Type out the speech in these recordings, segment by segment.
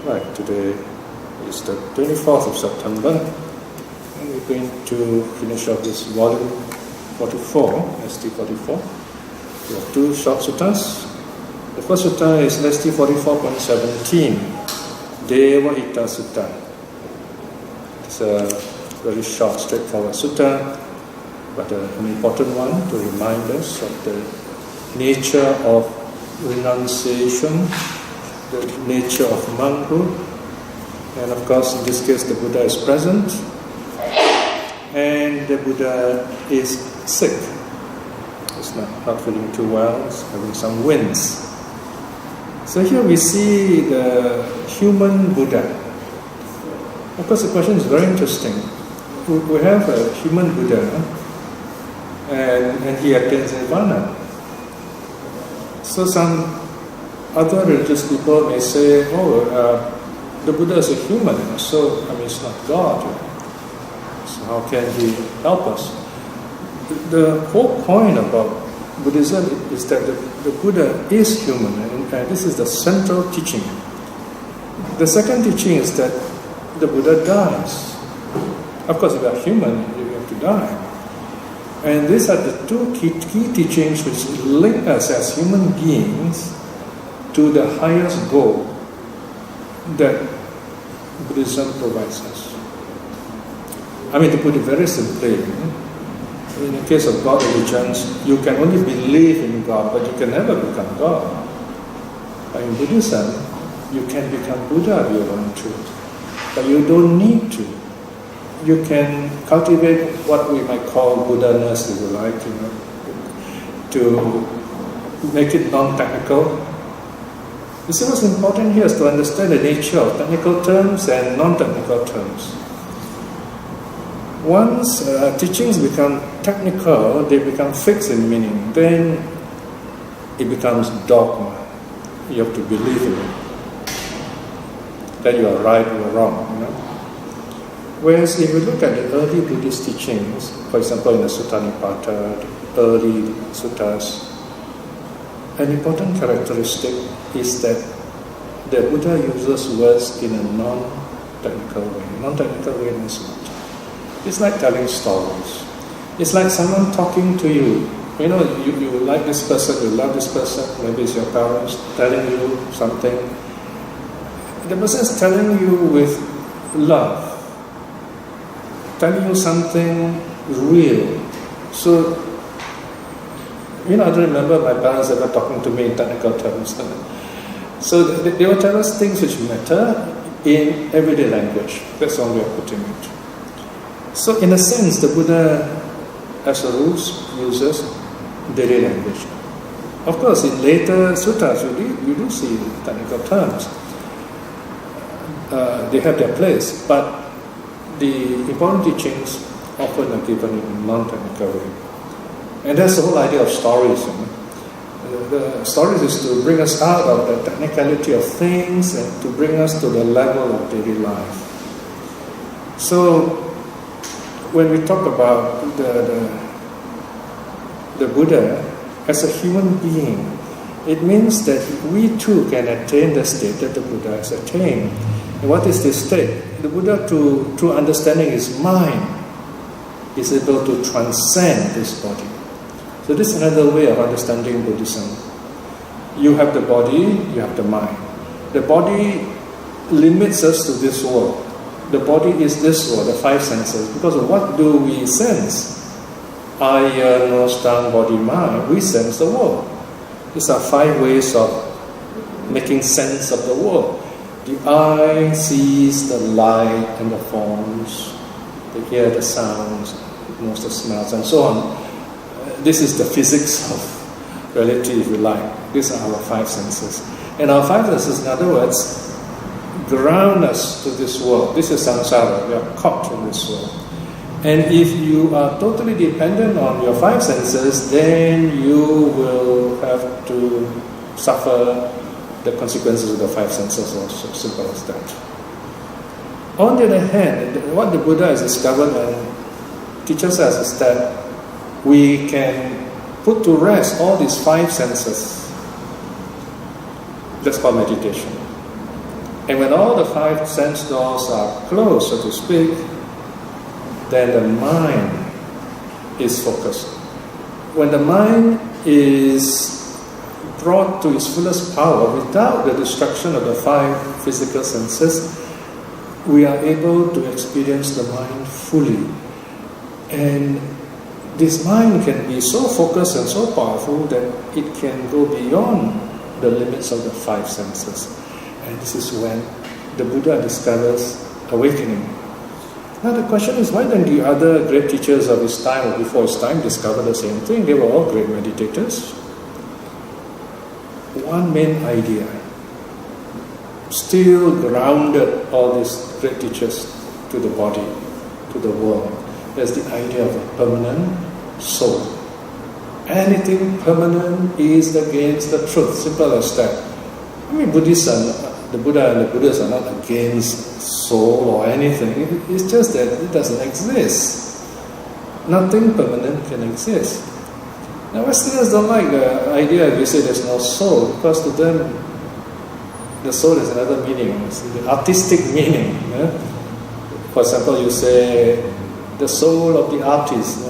Right, today is the 24th of September, and we're going to finish off this volume 44, ST 44. We have two short suttas. The first sutta is ST 44.17, Deva Hita Sutta. It's a very short, straightforward sutta, but an important one to remind us of the nature of renunciation, the nature of monkhood, and of course in this case the Buddha is present and the Buddha is sick. He's not feeling too well, he's having some winds. So here we see the human Buddha. Of course the question is very interesting. We have a human Buddha and he attains nirvana. So some other religious people may say, the Buddha is a human, so it's not God. So how can he help us? The whole point about Buddhism is that the Buddha is human, and this is the central teaching. The second teaching is that the Buddha dies. Of course, if you are human, you have to die. And these are the two key teachings which link us as human beings to the highest goal that Buddhism provides us. To put it very simply, in the case of God religions, you can only believe in God, but you can never become God. But in Buddhism, you can become Buddha if you want to, but you don't need to. You can cultivate what we might call Buddha-ness, if you like, to make it non-technical. You see, what's important here is to understand the nature of technical terms and non-technical terms. Once teachings become technical, they become fixed in meaning, then it becomes dogma. You have to believe in it, that you are right or wrong. Whereas if you look at the early Buddhist teachings, for example in the Sutta Nipata, the early suttas, an important characteristic is that the Buddha uses words in a non-technical way. Non-technical way means what? It's like telling stories. It's like someone talking to you. You like this person, you love this person, maybe it's your parents telling you something. The person is telling you with love, telling you something real. So, I don't remember my parents ever talking to me in technical terms. So they will tell us things which matter in everyday language. That's one way of putting it. So in a sense, the Buddha, as a rule, uses daily language. Of course, in later suttas, you do see technical terms. They have their place, but the important teachings often are given in a non-technical way. And that's the whole idea of stories. The stories is to bring us out of the technicality of things and to bring us to the level of daily life. So, when we talk about the Buddha as a human being, it means that we too can attain the state that the Buddha has attained. And what is this state? The Buddha, through understanding his mind, is able to transcend this body. So this is another way of understanding Buddhism. You have the body, you have the mind. The body limits us to this world. The body is this world, the five senses. Because of what do we sense? Eye, ear, nose, tongue, body, mind. We sense the world. These are five ways of making sense of the world. The eye sees the light and the forms. The ear, the sounds, nose, the smells, and so on. This is the physics of reality, if you like. These are our five senses. And our five senses, in other words, ground us to this world. This is samsara. We are caught in this world. And if you are totally dependent on your five senses, then you will have to suffer the consequences of the five senses also. Simple as that. On the other hand, what the Buddha has discovered and teaches us is that we can put to rest all these five senses. That's called meditation. And when all the 5 sense doors are closed, so to speak, then the mind is focused. When the mind is brought to its fullest power without the destruction of the 5 physical senses, we are able to experience the mind fully. And this mind can be so focused and so powerful that it can go beyond the limits of the 5 senses. And this is when the Buddha discovers awakening. Now the question is, why didn't the other great teachers of his time or before his time discover the same thing? They were all great meditators. One main idea still grounded all these great teachers to the body, to the world. There's the idea of a permanent soul. Anything permanent is against the truth, simple as that. I mean, the Buddha and the Buddhists are not against soul or anything. It's just that it doesn't exist. Nothing permanent can exist. Now, Westerners don't like the idea if you say there's no soul, because to them, the soul is another meaning. It's the artistic meaning. Yeah? For example, you say the soul of the artist.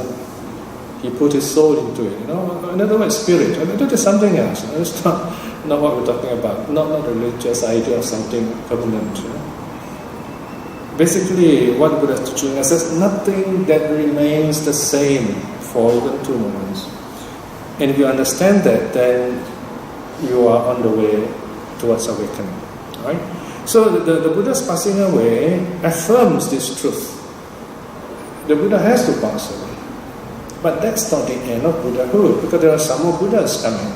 He put his soul into it. In other words, spirit. That is something else. It's not what we're talking about. Not a religious idea of something permanent. Basically, what Buddha is teaching us is nothing that remains the same for even 2 moments. And if you understand that, then you are on the way towards awakening. Right? So the Buddha's passing away affirms this truth. The Buddha has to pass away. But that's not the end of Buddhahood, because there are some more Buddhas coming.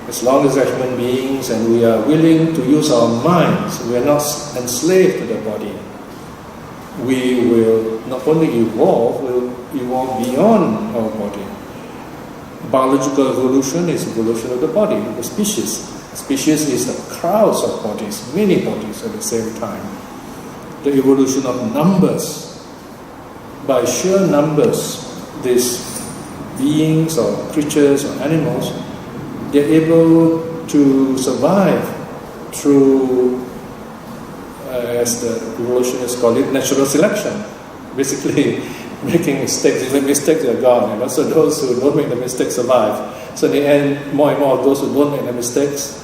As long as we are human beings and we are willing to use our minds, we are not enslaved to the body, we will not only evolve, we'll evolve beyond our body. Biological evolution is evolution of the body, the species. Species is the crowds of bodies, many bodies at the same time. The evolution of numbers. By sheer numbers, these beings or creatures or animals, they're able to survive through, as the evolutionists call it, natural selection. Basically, making mistakes. If you make mistakes, you're gone. So those who don't make the mistakes survive. So in the end, more and more of those who don't make the mistakes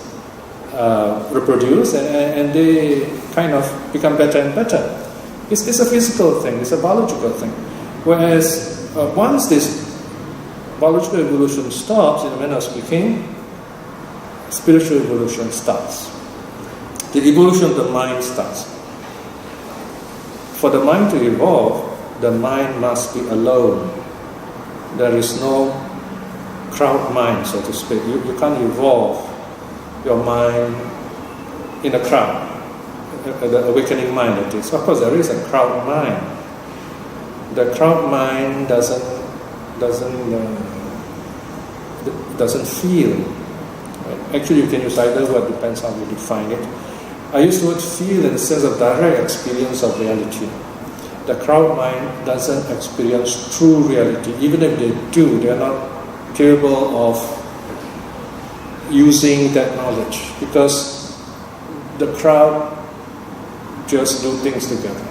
reproduce, and they kind of become better and better. It's a physical thing. It's a biological thing. Whereas once this biological evolution stops, in a manner of speaking, spiritual evolution starts. The evolution of the mind starts. For the mind to evolve, the mind must be alone. There is no crowd mind, so to speak. You can't evolve your mind in a crowd, the awakening mind, that is. Of course, there is a crowd mind. The crowd mind doesn't feel. Actually, you can use either word, depends how you define it. I use the word feel in the sense of direct experience of reality. The crowd mind doesn't experience true reality. Even if they do, they are not capable of using that knowledge, because the crowd just do things together.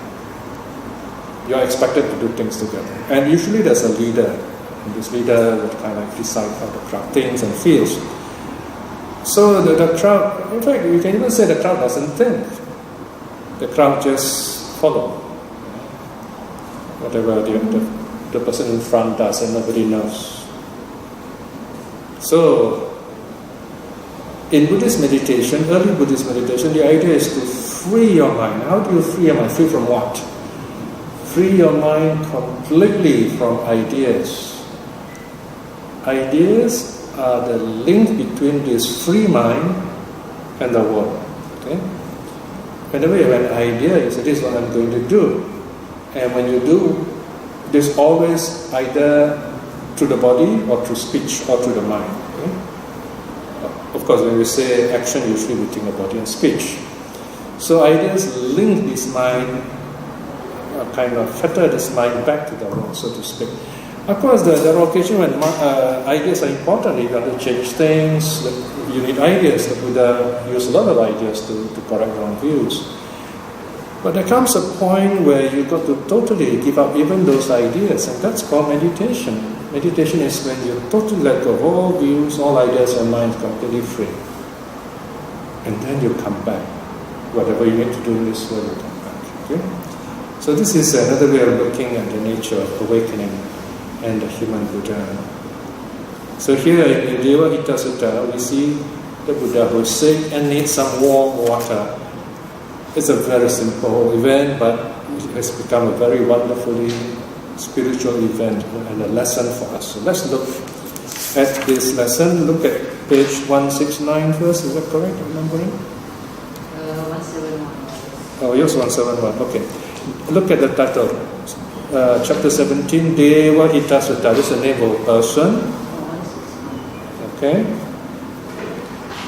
You are expected to do things together. And usually there's a leader. And this leader would kind of decide how the crowd thinks and feels. So the crowd, in fact, you can even say the crowd doesn't think. The crowd just follow. Whatever the person in front does, and nobody knows. So, in Buddhist meditation, early Buddhist meditation, the idea is to free your mind. How do you free your mind? Free from what? Free your mind completely from ideas. Ideas are the link between this free mind and the world. Okay? Whenever you have an idea, you say, this is what I'm going to do. And when you do, there's always either through the body or through speech or through the mind. Okay? Of course, when we say action, usually we think of body and speech. So ideas link this mind, kind of fetter this mind back to the world, so to speak. Of course, there are occasions when ideas are important. You have to change things. You need ideas. The Buddha used a lot of ideas to correct wrong views. But there comes a point where you've got to totally give up even those ideas, and that's called meditation. Meditation is when you totally let go of all views, all ideas, and mind completely free. And then you come back. Whatever you need to do in this world, you come back. Okay? So this is another way of looking at the nature of awakening and the human Buddha. So here in Deva Hita Sutta, we see the Buddha who is sick and needs some warm water. It's a very simple event, but it has become a very wonderfully spiritual event and a lesson for us. So let's look at this lesson. Look at page 169 first. Is that correct? Remembering? 171. Oh, yes, 171. Okay. Look at the title. Chapter 17, Deva Hita Sutta. This is the name of a person. Okay.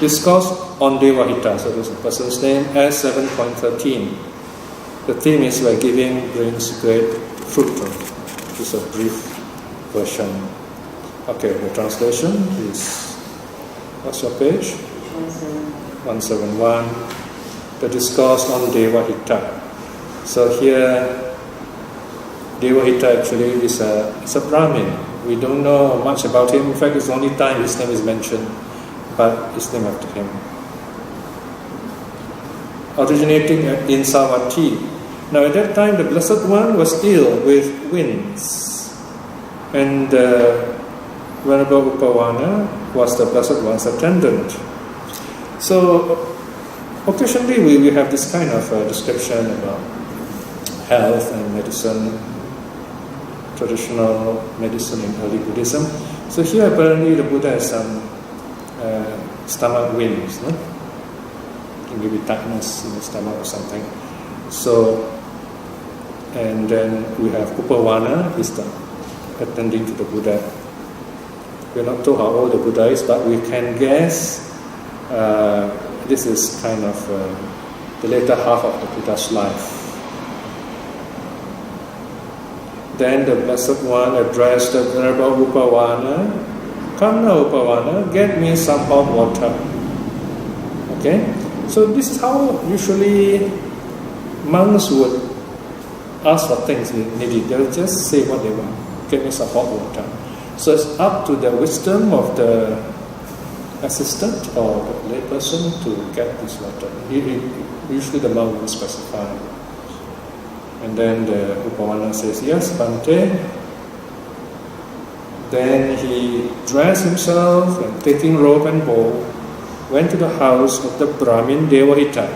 Discourse on Deva Hita. So this is a person's name as 7.13. The theme is where giving brings great fruit. This is a brief version. Okay, the translation is, what's your page? 171. The discourse on Deva Hita. So here, Deva Hita actually is a Brahmin. We don't know much about him. In fact, it's the only time his name is mentioned, but it's named after him. Originating in Savatthi. Now at that time, the Blessed One was ill with winds, and Venerable Upawana was the Blessed One's attendant. So occasionally we have this kind of description about health and medicine, traditional medicine in early Buddhism. So here apparently the Buddha has some stomach winds, no? Maybe tightness in the stomach or something. So, and then we have Upawana, is the attending to the Buddha. We're not told how old the Buddha is, but we can guess this is kind of the later half of the Buddha's life. Then the Blessed One addressed the Venerable Upawana, "Come now, Upawana, get me some hot water." Okay? So this is how usually monks would ask for things needed. They'll just say what they want. Get me some hot water. So it's up to the wisdom of the assistant or the layperson to get this water. Usually the monk will specify. And then the Upawana says, "Yes, Bhante." Then he dressed himself and taking robe and bowl, went to the house of the Brahmin Deva Hita.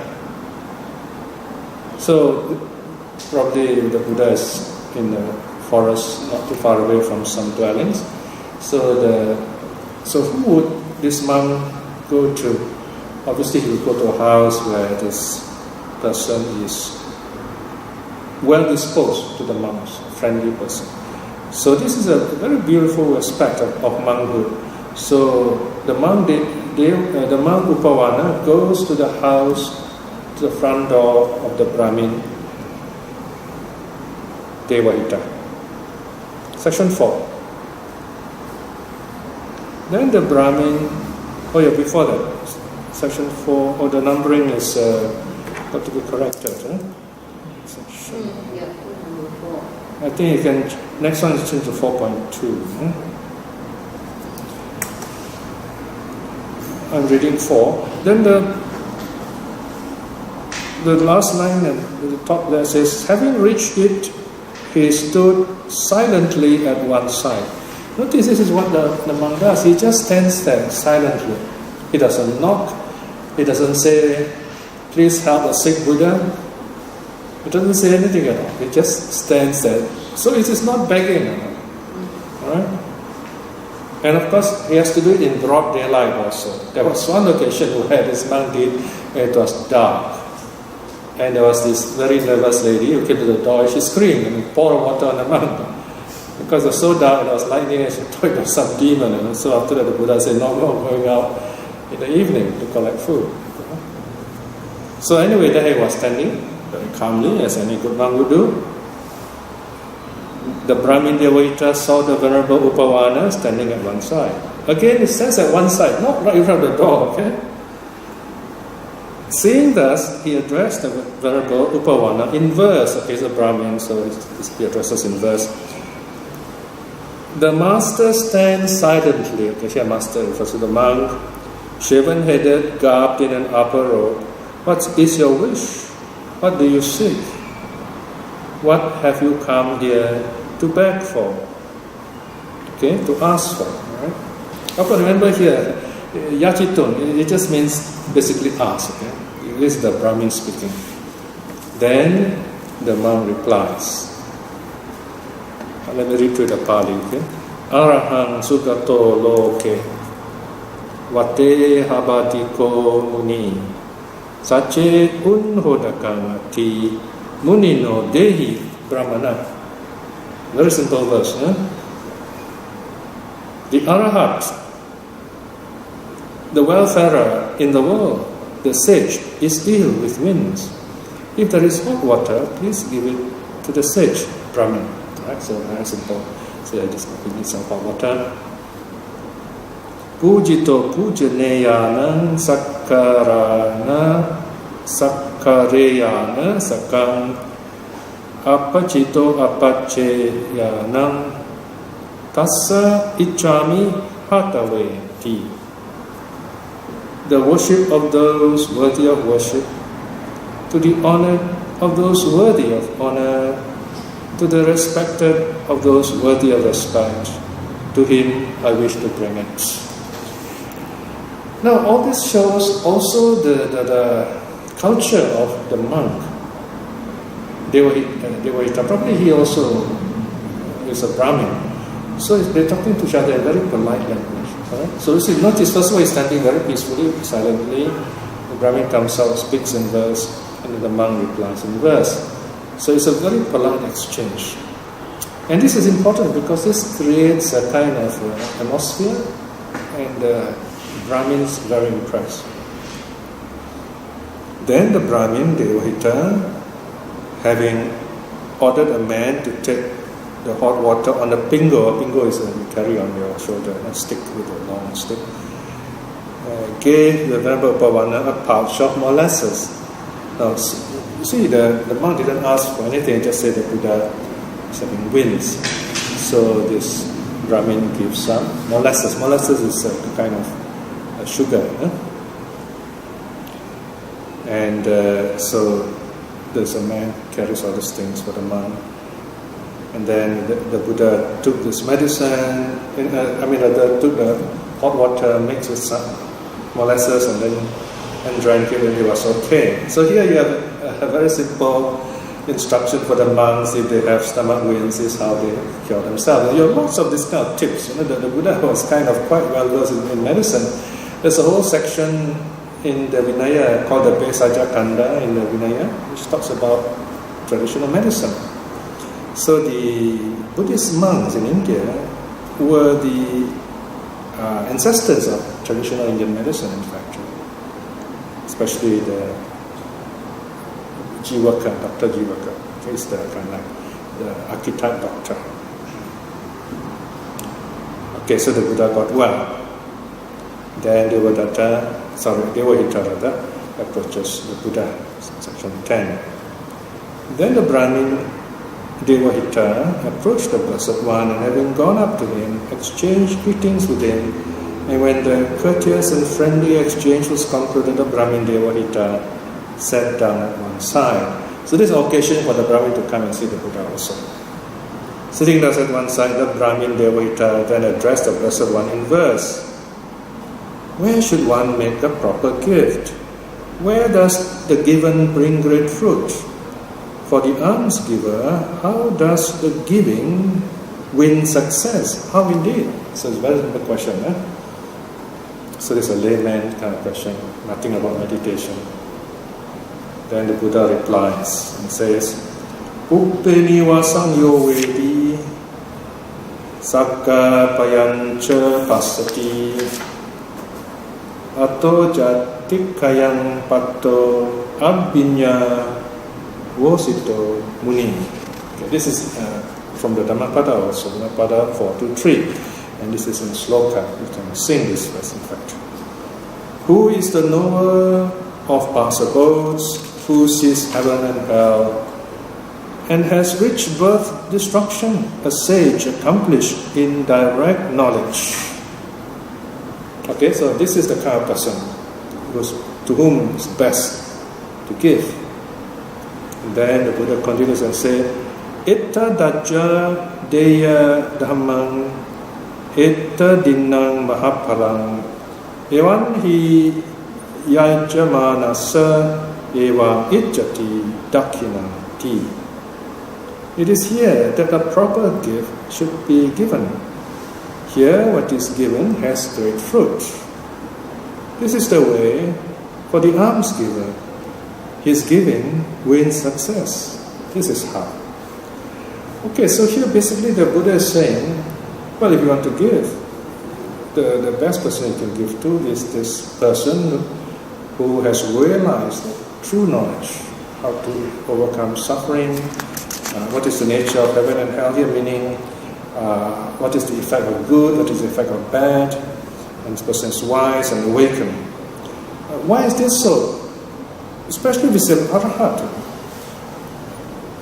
So probably the Buddha is in the forest, not too far away from some dwellings. So who would this monk go to? Obviously he would go to a house where this person is well disposed to the monks, a friendly person. So this is a very beautiful aspect of monkhood. So the monk Upawana goes to the house, to the front door of the Brahmin Deva Hita. Section 4. Then the Brahmin, before that, section 4, the numbering is got to be corrected. Section. Number 4. I think you can, next one is change to 4.2. I'm reading 4. Then the last line at the top there says, "Having reached it, he stood silently at one side." Notice this is what the monk does. He just stands there silently. He doesn't knock. He doesn't say, "Please help the sick Buddha." He doesn't say anything at all. He just stands there. So it is not begging. Alright? And of course, he has to do it in broad daylight also. There was one occasion where this monk did, it was dark. And there was this very nervous lady who came to the door. She screamed and poured water on the monk. Because it was so dark, it was lightning, and she thought it was some demon. And so after that, the Buddha said, "No, going out in the evening to collect food." So anyway, there he was standing very calmly, as any good monk would do. The Brahmin Devahita saw the Venerable Upavana standing at one side. Again, it stands at one side, not right in front of the door, okay? Seeing thus, he addressed the Venerable Upavana in verse. Okay, it's a Brahmin, so he addresses in verse. The master stands silently. Okay, here master refers to the monk, shaven-headed, garbed in an upper robe. What is your wish? What do you seek? What have you come here to beg for? Okay, to ask for. Right? Okay, remember here, yachitun, it just means basically ask. Okay, it is the Brahmin speaking. Then the monk replies. Let me read through the Pali. Okay, Arahang sugato loke vate habatiko muni sache unhodakangati munino dehi brahmana. Very simple verse. The Arahat, the welfarer in the world, the sage, is ill with winds. If there is hot water, please give it to the sage, Brahman. Right? So very simple. So I just need some hot water. Pujito pujaneyanam sakkareyana sakam apachito apacheyanam tassa ichami hatave ti. The worship of those worthy of worship, to the honor of those worthy of honor, to the respected of those worthy of respect, to him I wish to bring it. Now all this shows also the culture of the monk. Devahita, probably he also is a Brahmin. So they're talking to each other in very polite language. Right? So you see, notice first of all he's standing very peacefully, silently. The Brahmin comes out, speaks in verse, and then the monk replies in verse. So it's a very polite exchange. And this is important because this creates a kind of atmosphere, and Brahmin is very impressed. Then the Brahmin Devahita, having ordered a man to take the hot water on a pingo. A pingo is when you carry on your shoulder, a stick with a long stick. Gave the Venerable Upavana a pouch of molasses. Now, you see, the monk didn't ask for anything, he just said the Buddha is having winds. So this Brahmin gives some molasses. Molasses is a kind of sugar. And so there's a man carries all these things for the monk. And then the Buddha took this medicine, took the hot water mixed with some molasses and drank it, and it was okay. So here you have a very simple instruction for the monks. If they have stomach winds, is how they cure themselves. You have lots of these kind of tips. The Buddha was kind of quite well versed in medicine. There's a whole section in the Vinaya called the Besaja Kanda in the Vinaya, which talks about traditional medicine. So the Buddhist monks in India were the ancestors of traditional Indian medicine, in fact. Especially the Jivaka, Dr. Jivaka, is the kind of like the archetype doctor. Okay, so the Buddha got well. Then Devahita approaches the Buddha, section 10. Then the Brahmin Devahita approached the Blessed One, and having gone up to him, exchanged greetings with him. And when the courteous and friendly exchange was concluded, the Brahmin Devahita sat down at one side. So this is an occasion for the Brahmin to come and see the Buddha also. Sitting thus at one side, the Brahmin Devahita then addressed the Blessed One in verse. Where should one make a proper gift? Where does the given bring great fruit? For the alms giver, how does the giving win success? How indeed? So it's a very simple question. So it's a layman kind of question, nothing about meditation. Then the Buddha replies and says, Uppeni wasangyo vedi sakka payancha pasati ato jatikayang pato abhinya Vosito Muni. Okay, this is from the Dhammapada also, Dhammapada 4-3. And this is in sloka. You can sing this verse, in fact. Who is the knower of past abodes, who sees heaven and hell, and has reached birth destruction, a sage accomplished in direct knowledge. Okay, so this is the kind of person to whom it's best to give. And then the Buddha continues and says, Itta dajja deya dhammang itta dinang mahaparang evan hi yajjamanasa eva ijjati dakinati. It is here that a proper gift should be given. Here what is given has great fruit. This is the way for the alms giver. His giving wins success. This is how. Okay, so here basically the Buddha is saying, well, if you want to give, the best person you can give to is this person who has realized true knowledge, how to overcome suffering, what is the nature of heaven and hell here, meaning what is the effect of good, what is the effect of bad, and this person is wise and awakened. Why is this so? Especially with an arahat.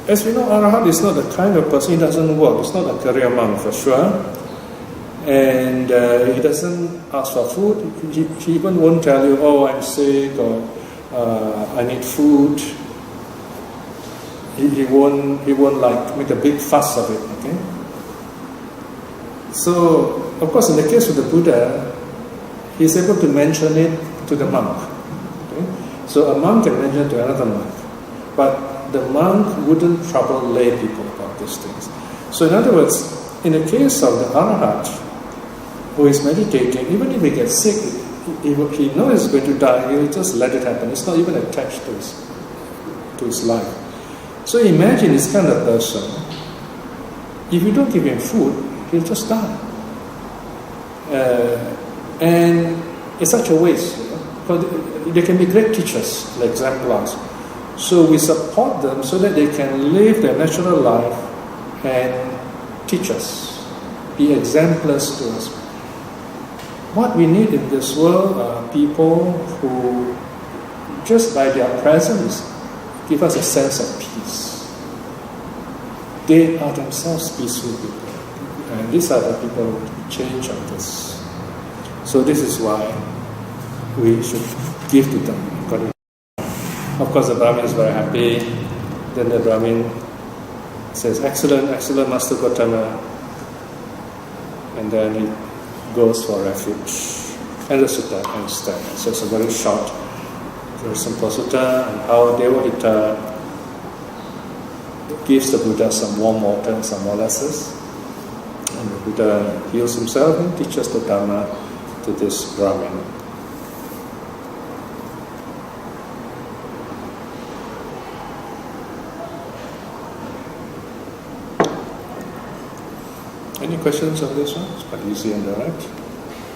As we know, arahat is not the kind of person, he doesn't work, he's not a career monk for sure. And he doesn't ask for food, he even won't tell you, oh, I'm sick, or I need food. He won't like make a big fuss of it, okay? So, of course, in the case of the Buddha, he's able to mention it to the monk. Okay? So a monk can mention it to another monk, but the monk wouldn't trouble lay people about these things. So in other words, in the case of the arahat, who is meditating, even if he gets sick, he knows he's going to die, he'll just let it happen. It's not even attached to his life. So imagine this kind of person, if you don't give him food, he'll just die. And it's such a waste. But they can be great teachers, like exemplars. So we support them so that they can live their natural life and teach us, be exemplars to us. What we need in this world are people who, just by their presence, give us a sense of peace. They are themselves peaceful people. And these are the people who change on this. So this is why we should give to them. Of course, the Brahmin is very happy. Then the Brahmin says, excellent, excellent, Master Gautama. And then he goes for refuge. And the sutta ends there. So it's a very short, very simple sutta, and how Devahita gives the Buddha some warm water and some molasses. And the Buddha heals himself and teaches the Dhamma to this Brahmin. Any questions on this one? It's quite easy and direct.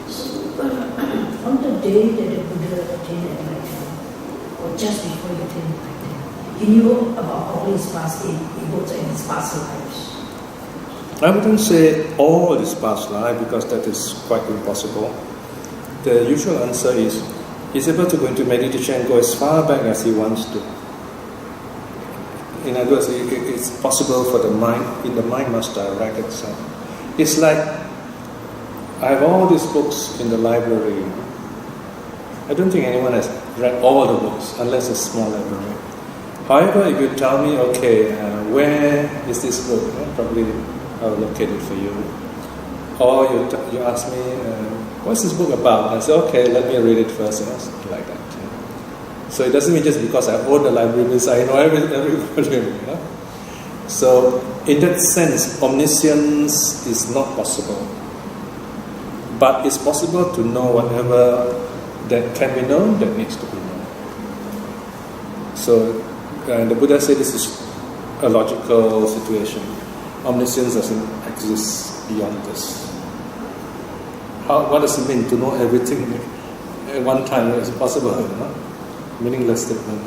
So, on the day that the Buddha attained enlightenment, or just before he attained enlightenment, he knew about all his past egos and his past lives. I wouldn't say all his past life, because that is quite impossible. The usual answer is he's able to go into meditation and go as far back as he wants to. In other words, it's possible for the mind, the mind must direct itself. It's like, I have all these books in the library. I don't think anyone has read all the books, unless it's a small library. However, if you tell me, okay, where is this book? Probably I'll locate it for you. Or you ask me, what's this book about? And I say, okay, let me read it first, something like that. So it doesn't mean just because I own the library means I know everybody. So in that sense, omniscience is not possible. But it's possible to know whatever that can be known, that needs to be known. So the Buddha said this is a logical situation. Omniscience doesn't exist beyond this. What does it mean to know everything at one time? It's possible, meaningless statement.